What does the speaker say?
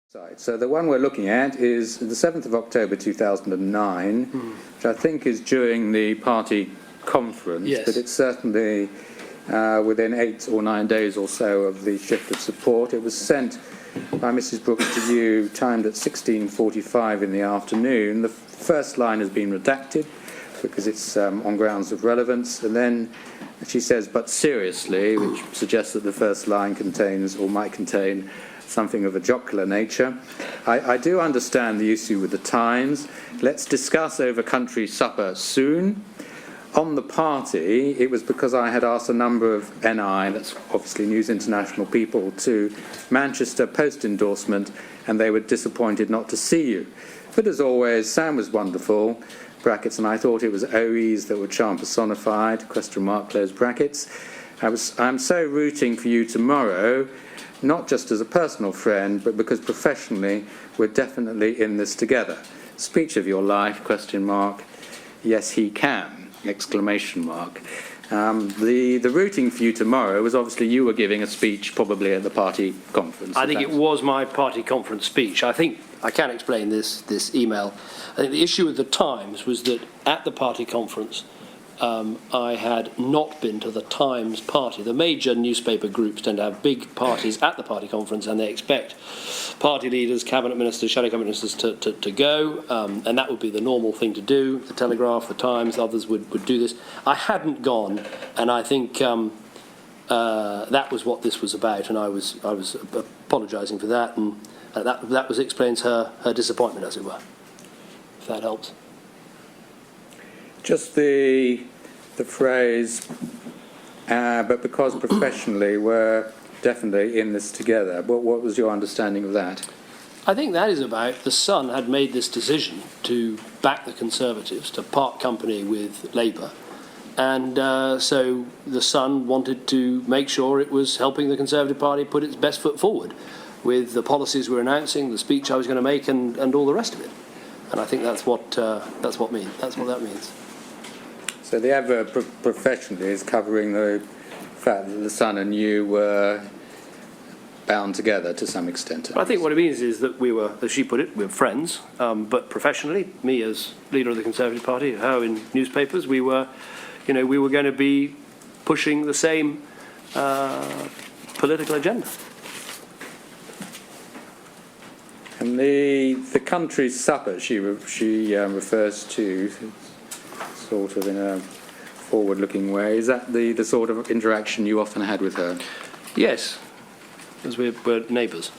So the one we're looking at is the 7th of October 2009, which I think is during the party conference, yes. but it's certainly within 8 or 9 days or so of the shift of support. It was sent by Mrs. Brooks to you, timed at 16:45 in the afternoon. The first line has been redacted because it's on grounds of relevance, and then she says, "but seriously," which suggests that the first line contains or might contain something of a jocular nature. I do understand the issue with the Times. Let's discuss over country supper soon. On the party, it was because I had asked a number of NI, that's obviously News International people, to Manchester post-endorsement, and they were disappointed not to see you. But as always, Sam was wonderful, brackets, and I thought it was OEs that were charm personified, question mark, close brackets. I'm so rooting for you tomorrow, not just as a personal friend, but because professionally we're definitely in this together. Speech of your life, question mark, yes he can, exclamation mark. The rooting for you tomorrow was obviously you were giving a speech probably at the party conference. I think it was my party conference speech. I think I can explain this email. I think the issue with the Times was that at the party conference I had not been to the Times party. The major newspaper groups tend to have big parties at the party conference, and they expect party leaders, cabinet ministers, shadow cabinet ministers to go, and that would be the normal thing to do. The Telegraph, the Times, others would do this. I hadn't gone, and I think that was what this was about, and I was apologising for that, and that was explains her disappointment, as it were, if that helps. Just the phrase, but because professionally we're definitely in this together. What was your understanding of that? I think that is about the Sun had made this decision to back the Conservatives, to part company with Labour. And so the Sun wanted to make sure it was helping the Conservative Party put its best foot forward with the policies we're announcing, the speech I was going to make, and all the rest of it. And I think that's what that means. So the adverb professionally is covering the fact that the Sun and you were bound together to some extent. I think what it means is that we were, as she put it, we were friends, but professionally, me as leader of the Conservative Party, her in newspapers, we were going to be pushing the same political agenda. And the country supper she refers to, sort of in a forward-looking way, is that the sort of interaction you often had with her? Yes, as we're neighbours.